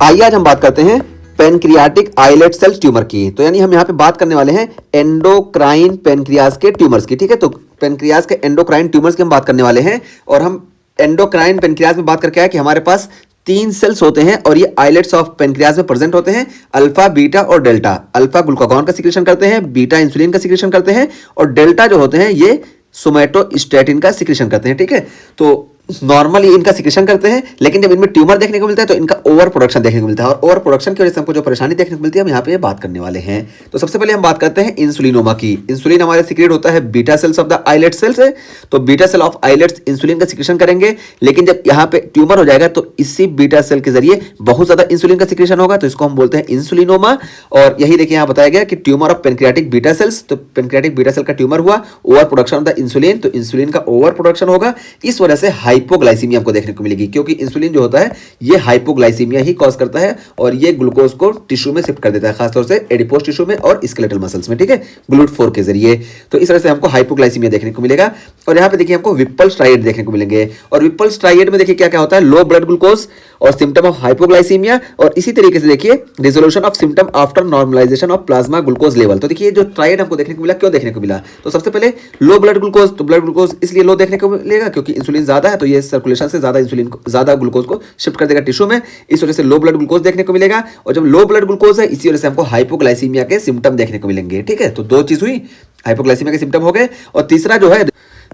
आइए आज हम बात करते हैं पेनक्रियाटिक आइलेट सेल ट्यूमर की। तो यानी हम यहाँ पे बात करने वाले हैं एंडोक्राइन पेनक्रियाज के ट्यूमर्स की। ठीक है, तो पेनक्रियाज के एंडोक्राइन ट्यूमर्स की हम बात करने वाले हैं। और हम एंडोक्राइन पेनक्रियाज में बात करके आए कि हमारे पास 3 सेल्स होते हैं और ये आइलेट्स ऑफ पेनक्रियाज में प्रेजेंट होते हैं। अल्फा, बीटा और डेल्टा। अल्फा ग्लूकागॉन का सिक्रेशन करते हैं, बीटा इंसुलिन का सिक्रेशन करते हैं और डेल्टा जो होते हैं ये सोमैटोस्टैटिन का सिक्रेशन करते हैं। ठीक है, तो नॉर्मली इनका सिक्रेशन करते हैं, लेकिन जब इनमें ट्यूमर देखने को मिलता है तो इनका ओवर प्रोडक्शन देखने को मिलता है। और ओवर प्रोडक्शन की वजह से हमको जो परेशानी देखने को मिलती है हम यहाँ पे बात करने वाले हैं। तो सबसे पहले हम बात करते हैं इंसुलिनोमा की। इंसुलिन हमारे सिक्रेट होता है beta cells of the islet cells है। तो beta cell of islets insulin का सिक्रेशन करेंगे, लेकिन जब यहाँ पे ट्यूमर हो जाएगा तो इसी बीटा सेल के जरिए बहुत ज्यादा इंसुलिन का सिक्रेशन होगा, तो इसको हम बोलते हैं इंसुलिनोमा। और यही देखिए यहाँ बताया गया कि tumour of pancreatic beta cells, तो पेनक्रियाटिक बीटा सेल का ट्यूमर हुआ, over production of the insulin, तो इंसुलिन का ओवर प्रोडक्शन होगा। इस वजह से हाइपोग्लाइसीमिया हमको देखने को मिलेगी, क्योंकि इंसुलिन जो होता है ये हाइपोग्लाइसीमिया ही कॉज करता है और ये ग्लूकोज को टिश्यू में शिफ्ट कर देता है, खासतौर से एडिपोज टिश्यू में और स्केलेटल मसल्स में। ठीक है, GLUT4 के जरिए। तो इस तरह से हमको हाइपोग्लाइसीमिया देखने को मिलेगा। और यहाँ पे देखिए हमको विप्पल स्ट्राइड देखने को मिलेंगे। और विप्पल स्ट्राइड में देखिए क्या क्या होता है, लो ब्लड ग्लूकोज और सिम्टम ऑफ हाइपोग्लाइसीमिया। और इसी तरीके से देखिए resolution of symptom after normalisation of plasma glucose level. तो देखिए जो ट्राइड हमको देखने को मिला, क्यों देखने को मिला, तो सबसे पहले लो ब्लड ग्लूकोज, तो ब्लड ग्लूकोज इसलिए लो देखने को मिलेगा क्योंकि इंसुलिन ज्यादा है, तो ये सर्कुलेशन से ज्यादा इंसुलिन ज्यादा ग्लूकोज को शिफ्ट कर देगा टिश्यू में, इस वजह से लो ब्लड ग्लूकोज देखने को मिलेगा। और जब लो ब्लड ग्लूकोज है इसी वजह से हमको हाइपोग्लाइसीमिया के सिम्टम देखने को मिलेंगे। ठीक है, तो दो चीज हुई, हाइपोग्लाइसीमिया के सिम्टम हो गए। और तीसरा जो है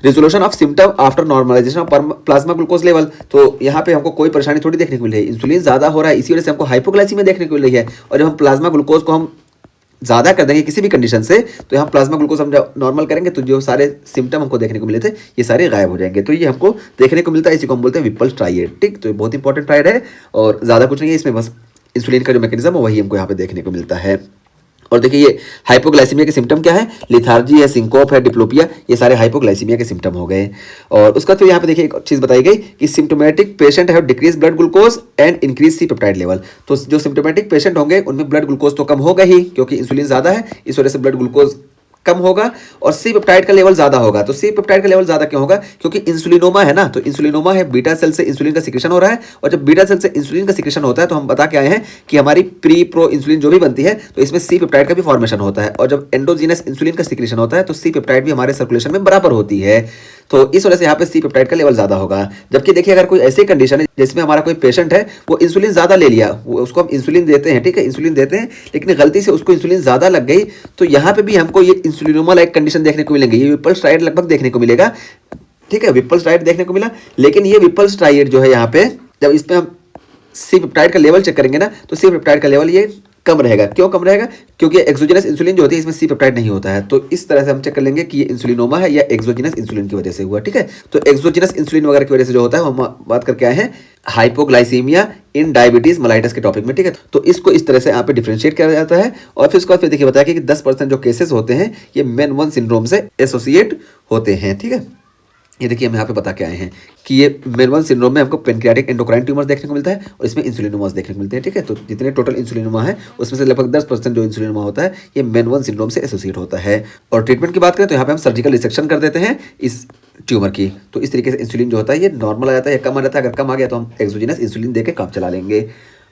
resolution of symptom after normalisation of plasma glucose level. तो यहाँ पे हमको कोई परेशानी थोड़ी देखने को मिल रही है, इंसुलिन ज्यादा हो रहा है इसी वजह से हमको हाइपोग्लाइसीमिया देखने को मिल रही है। और जब हम प्लाज्मा ग्लूकोज को हम ज्यादा कर देंगे किसी भी कंडीशन से, तो यहाँ प्लाज्मा ग्लूकोज हम जब नॉर्मल करेंगे तो जो सारे सिम्टम हमको देखने को मिले थे ये सारे गायब हो जाएंगे। तो ये हमको देखने को मिलता है, इसी को हम बोलते हैं विप्पल स्ट्राइड। ठीक, तो ये बहुत इंपॉर्टेंट ट्राइड है और ज्यादा कुछ नहीं है इसमें, बस इंसुलिन का जो मैकेनिज्म है वही हमको यहाँ पे देखने को मिलता है। और देखिए ये हाइपोग्लाइसीमिया के सिम्टम क्या है, लिथार्जी है, सिंकोप है, डिप्लोपिया, ये सारे हाइपोग्लाइसीमिया के सिम्टम हो गए। और उसका फिर यहाँ पे देखिए एक चीज बताई गई कि symptomatic patient have decrease blood glucose and increase C peptide level. तो जो सिम्टोमेटिक पेशेंट होंगे उनमें ब्लड ग्लूकोज तो कम होगा ही, क्योंकि इंसुलिन ज्यादा है इस वजह से ब्लड ग्लूकोज कम होगा और सी पेप्टाइड का लेवल ज्यादा होगा। तो सी पेप्टाइड का लेवल ज्यादा क्यों होगा, क्योंकि इंसुलिनोमा है ना, तो इंसुलिनोमा है, बीटा सेल से इंसुलिन का सिक्रेशन हो रहा है। और जब बीटा सेल से इंसुलिन का सिक्रेशन होता है तो हम बता के आए हैं कि हमारी प्री प्रो इंसुलिन जो भी बनती है तो इसमें सी पेप्टाइड का भी फॉर्मेशन होता है। और जब एंडोजीनस इंसुलिन का सिक्रेशन होता है तो सी पेप्टाइड भी हमारे सर्कुलेशन में बराबर होती है, तो इस वजह से यहाँ पे सी पेप्टाइड का लेवल ज्यादा होगा। जबकि देखिए अगर कोई ऐसी कंडीशन है जिसमें हमारा कोई पेशेंट है वो इंसुलिन ज्यादा ले लिया, उसको हम इंसुलिन देते हैं, ठीक है इंसुलिन देते हैं, लेकिन गलती से उसको इंसुलिन ज्यादा लग गई, तो यहाँ पे भी हमको ये इंसुलिनोमा लाइक कंडीशन देखने को मिलेंगे। ये विप्पल स्ट्राइड लगभग देखने को मिलेगा। ठीक है, विप्पल स्ट्राइड देखने को मिला, लेकिन ये विप्पल स्ट्राइड जो है यहाँ पे जब इसमें हम सी पेप्टाइड का लेवल चेक करेंगे ना तो सी पेप्टाइड का लेवल ये कम रहेगा। क्यों कम रहेगा, क्योंकि एक्सोजिनस इंसुलिन जो होती है इसमें सी पेप्टाइड नहीं होता है। तो इस तरह से हम चेक कर लेंगे कि ये इंसुलिनोमा है या एक्सोजिनस इंसुलिन की वजह से हुआ। ठीक है, तो एक्सोजिनस इंसुलिन वगैरह की वजह से जो होता है हम बात करके आए हैं हाइपोग्लाइसीमिया इन डायबिटीज मलाइटस के टॉपिक में। ठीक है, तो इसको इस तरह से यहाँ पे डिफरेंशिएट किया जाता है। और फिर उसके बाद फिर देखिए बताया कि 10% जो केसेस होते हैं ये MEN1 सिंड्रोम से एसोसिएट होते हैं। ठीक है, ये देखिए हम यहाँ पे बता के आए हैं कि ये MEN1 सिंड्रोम में हमको पेनक्रियाटिक एंडोक्राइन ट्यूमर्स देखने को मिलता है और इसमें इंसुलिनोमास देखने को मिलते हैं। ठीक है, तो जितने टोटल इंसुलिनोमा है उसमें से लगभग 10% जो इंसुलिनोमा होता है ये MEN1 सिंड्रोम से एसोसिएट होता है। और ट्रीटमेंट की बात करें तो यहाँ पे हम सर्जिकल रिसेक्शन कर देते हैं इस ट्यूमर की। तो इस तरीके से इंसुलिन जो होता है ये नॉर्मल आ जाता है या कम आ जाता है। अगर कम आ गया तो हम एक्सोजिनस इंसुलिन देकर काम चला लेंगे।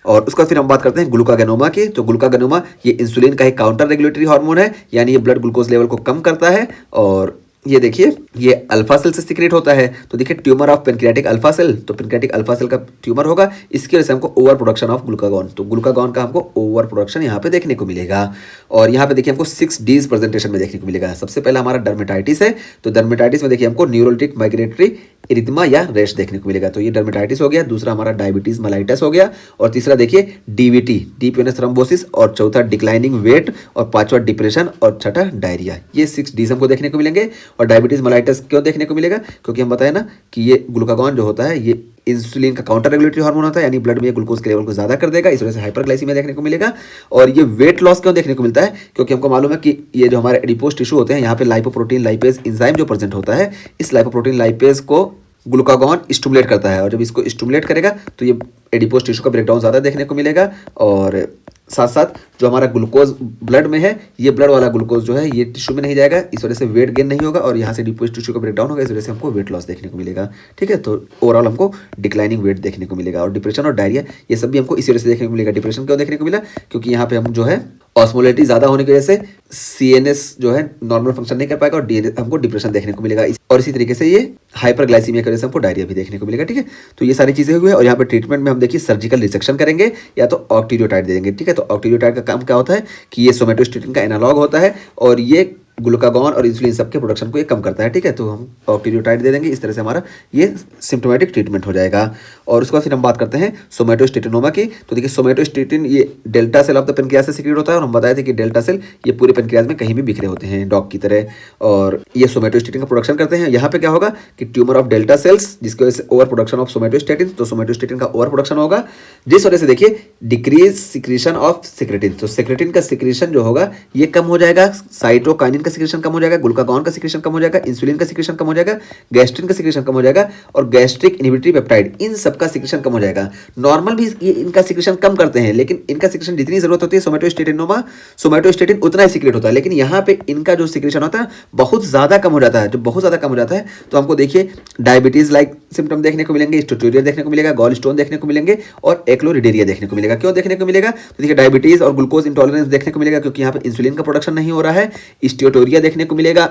और उसका फिर हम बात करते हैं ग्लूकागोनोमा की। तो ग्लूकागोनोमा ये इंसुलिन का एक काउंटर रेगुलेटरी हार्मोन है, यानी ये ब्लड ग्लूकोज लेवल को कम करता है। और ये देखिए ये अल्फा सेल से सीक्रेट होता है। तो देखिए tumour of pancreatic alpha cell, तो पेनक्रियाटिक अल्फा सेल का ट्यूमर होगा, इसकी वजह से हमको ओवर प्रोडक्शन ऑफ ग्लूकागॉन, तो ग्लूकागॉन का हमको ओवर प्रोडक्शन यहाँ पे देखने को मिलेगा। और यहाँ पे देखिए हमको 6 Ds प्रेजेंटेशन में देखने को मिलेगा। सबसे पहला हमारा डर्मेटाइटिस है, तो डर्मेटाइटिस में देखिए हमको न्यूरोलिटिक माइग्रेटरी इरिथमा या रैश देखने को मिलेगा। तो ये डर्मेटाइटिस हो गया। दूसरा हमारा डायबिटीज मलाइटस हो गया। और तीसरा देखिए डीवीटी, डीप वेनस थ्रोम्बोसिस। और चौथा डिक्लाइनिंग वेट। और पांचवा डिप्रेशन। और छठा डायरिया। ये 6 Ds हमको देखने को मिलेंगे। और डायबिटीज मलाइटस क्यों देखने को मिलेगा, क्योंकि हम बताए ना कि ये ग्लूकागॉन जो होता है ये इंसुलिन का काउंटर रेगुलेटरी हार्मोन होता है, यानी ब्लड में ग्लूकोज के लेवल को ज्यादा कर देगा, इस वजह से हाइपरग्लाइसीमिया देखने को मिलेगा। और ये वेट लॉस क्यों देखने को मिलता है, क्योंकि हमको मालूम है कि ये जो हमारे एडिपोज टिश्यू होते हैं यहाँ पे लाइपोप्रोटीन लाइपेज एंजाइम जो प्रेजेंट होता है, इस लाइपोप्रोटीन लाइपेज को ग्लूकागॉन स्टिमुलेट करता है। और जब इसको स्टिमुलेट करेगा तो ये एडिपोज टिश्यू का ब्रेकडाउन ज्यादा देखने को मिलेगा और साथ साथ जो हमारा ग्लूकोज ब्लड में है, ये ब्लड वाला ग्लूकोज जो है ये टिश्यू में नहीं जाएगा, इस वजह से वेट गेन नहीं होगा और यहाँ से डिपोज टिश्यू का ब्रेकडाउन होगा, इस वजह से हमको वेट लॉस देखने को मिलेगा। ठीक है, तो ओवरऑल हमको डिक्लाइनिंग वेट देखने को मिलेगा। और डिप्रेशन और डायरिया ये सब भी हमको इसी वजह से देखने को मिलेगा। डिप्रेशन क्यों देखने को मिला? क्योंकि यहाँ पे हम जो है ऑस्मोलेरिटी ज़्यादा होने की वजह से CNS जो है नॉर्मल फंक्शन नहीं कर पाएगा और DNS हमको डिप्रेशन देखने को मिलेगा। और इसी तरीके से ये हाइपरग्लाइसीमिया की वजह से हमको डायरिया भी देखने को मिलेगा। ठीक है, तो ये सारी चीज़ें हुई है। और यहाँ पे ट्रीटमेंट में हम देखिए सर्जिकल रिसेक्शन करेंगे या तो ऑक्टीरियोटाइड दे देंगे। ठीक है, तो ऑक्टीरियोटाइड का काम क्या होता है कि ये सोमेटोस्टेटिन का एनालॉग होता है और ये ग्लूकागॉन और इंसुलिन सबके प्रोडक्शन को ये कम करता है। ठीक है, तो हम ऑक्टीरियोटाइड दे देंगे। इस तरह से हमारा ये सिम्टोमेटिक ट्रीटमेंट हो जाएगा। और उसके बाद फिर हम बात करते हैं सोमेटोस्टेटिनोमा की। तो देखिए सोमेटोस्टेटिन ये delta cell of the pancreas से सीक्रेट होता है और हम बताए थे कि डेल्टा सेल ये पूरे पेनक्रियाज में कहीं भी बिखरे होते हैं डॉग की तरह, और ये सोमेटोस्टेटिन का प्रोडक्शन करते हैं। यहाँ पे क्या होगा कि ट्यूमर ऑफ डेल्टा सेल्स, जिसकी वजह से ओवर प्रोडक्शन ऑफ सोमेटोस्टेटिन, तो सोमेटोस्टेटिन का ओवर प्रोडक्शन होगा, जिस वजह से देखिए डिक्रीज सिक्रीशन ऑफ सिक्रेटिन, तो सिक्रेटिन का सिक्रीशन जो होगा ये कम हो जाएगा, साइटोकाइनिन का सिक्रीशन कम हो जाएगा, ग्लूकागॉन का सिक्रीशन कम हो जाएगा, इंसुलिन का सिक्रीशन कम हो जाएगा, गैस्ट्रिन का सिक्रीशन कम हो जाएगा और गैस्ट्रिक इनहिबिटरी पेप्टाइड इन सबका सिक्रीशन कम हो जाएगा। नॉर्मल भी ये इनका सिक्रीशन कम करते हैं, लेकिन इनका सिक्रीशन जितनी जरूरत होती है सोमेटोस्टेटिनोमा सोमेटोस्टेटिन उतना ही सिक्रेट होता है, लेकिन यहाँ पे इनका जो सिक्रीशन होता है बहुत ज़्यादा कम हो जाता है। जब बहुत ज़्यादा कम हो जाता है तो हमको देखिए डायबिटीज़ लाइक सिम्टम देखने को मिलेंगे, स्टोटोरिया देखने को मिलेगा, गॉल स्टोन देखने को मिलेंगे और एक्लोरिडेरिया देखने को मिलेगा। क्यों देखने को मिलेगा? तो देखिए डायबिटीज़ और ग्लूकोज इंटॉलरेंस देखने को मिलेगा क्योंकि यहाँ पे इंसुलिन का प्रोडक्शन नहीं हो रहा है। स्टोटोरिया देखने को मिलेगा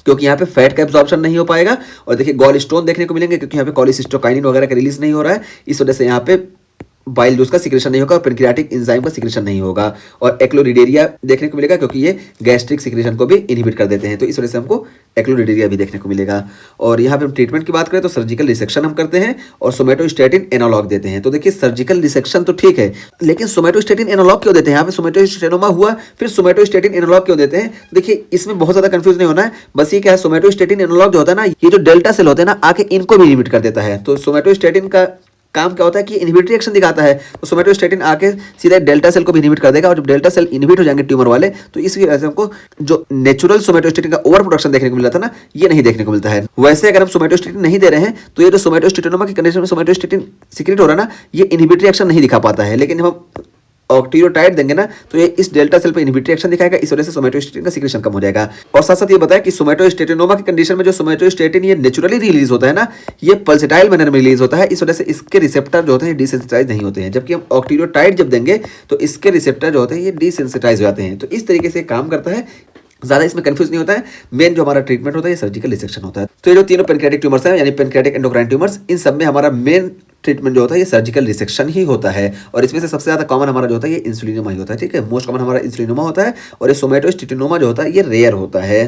क्योंकि यहाँ पे फैट का एब्जॉर्प्शन नहीं हो पाएगा। और देखिए गॉल स्टोन देखने को मिलेंगे क्योंकि यहाँ पे कोलेसिस्टोकाइनिन वगैरह का रिलीज नहीं हो रहा है, इस वजह से यहाँ पे बाइल जूस का सिक्रेशन नहीं होगा और पेनक्रियाटिक एंजाइम का सिक्रेशन नहीं होगा। और एक्लोरिडेरिया देखने को मिलेगा क्योंकि ये गैस्ट्रिक सिक्रेशन को भी इनहिबिट कर देते हैं, तो इस वजह से हमको एक्लोरिडेरिया भी देखने को मिलेगा। और यहाँ पे हम ट्रीटमेंट की बात करें तो सर्जिकल रिसेक्शन हम करते हैं और सोमेटोस्टेटिन एनालॉग देते हैं। तो देखिए सर्जिकल रिसेक्शन तो ठीक है, लेकिन सोमेटोस्टेटिन एनालॉग क्यों देते हैं? यहाँ पे सोमेटोस्टेनोमा हुआ फिर सोमेटोस्टेटिन एनालॉग क्यों देते हैं? देखिए इसमें बहुत ज्यादा कंफ्यूज नहीं होना है, बस ये क्या है सोमेटोस्टेटिन एनालॉग जो होता है ना, ये जो डेल्टा सेल होते हैं ना आके इनको भी इनहिबिट कर देता है। तो सोमेटोस्टेटिन का काम क्या होता है कि इनहिबिटरी एक्शन दिखाता है, तो सोमेटोस्टेटिन आके सीधा डेल्टा सेल को भी इनहिबिट कर देगा और जब डेल्टा सेल इनहिबिट हो जाएंगे ट्यूमर वाले, तो इसकी वजह से हमको जो नेचुरल सोमेटोस्टेटिन का ओवर प्रोडक्शन देखने को मिला था ना, ये नहीं देखने को मिलता है। वैसे अगर हम सोमेटोस्टेटिन नहीं दे रहे हैं तो ये जो सोमेटोस्टेटिनोमा की कंडीशन में सोमेटोस्टेटिन सीक्रेट हो रहा है ना, ये इनहिबिटरी एक्शन नहीं दिखा पाता है, लेकिन हम ऑक्टीरियोटाइड देंगे ना तो ये इस डेल्टा सेल पे इनहिबिटरी एक्शन दिखाएगा, इस वजह से सोमेटोस्टेटिन का सिक्रेशन कम हो जाएगा। और साथ साथ ये बताया कि सोमेटोस्टेटिनोमा की कंडीशन में जो सोमेटोस्टेटिन ये नेचुरली रिलीज होता है ना, ये पल्सेटाइल मैनर में रिलीज होता है, इस वजह से इसके रिसेप्टर जो होते हैं डिसेंसिटाइज नहीं होते हैं, जबकि हम ऑक्टीरियोटाइड जब देंगे तो इसके रिसेप्टर जो होते हैं ये डिसेंसिटाइज हो जाते हैं। तो इस तरीके से काम करता है, ज़्यादा इसमें कंफ्यूज नहीं होता है। मेन जो हमारा ट्रीटमेंट होता है ये सर्जिकल रिसेक्शन होता है। तो ये जो तीनों पेनक्रियाटिक ट्यूमर्स हैं यानी पेनक्रियाटिक एंडोक्राइन ट्यूमर्स, इन सब में हमारा मेन ट्रीटमेंट जो होता है ये सर्जिकल रिसेक्शन ही होता है। और इसमें से सबसे ज़्यादा कॉमन हमारा जो होता है ये इंसुलिनोमा ही होता है। ठीक है, मोस्ट कॉमन हमारा इंसुलिनोमा होता है और ये सोमेटोस्टेटिनोमा जो होता है ये रेयर होता है।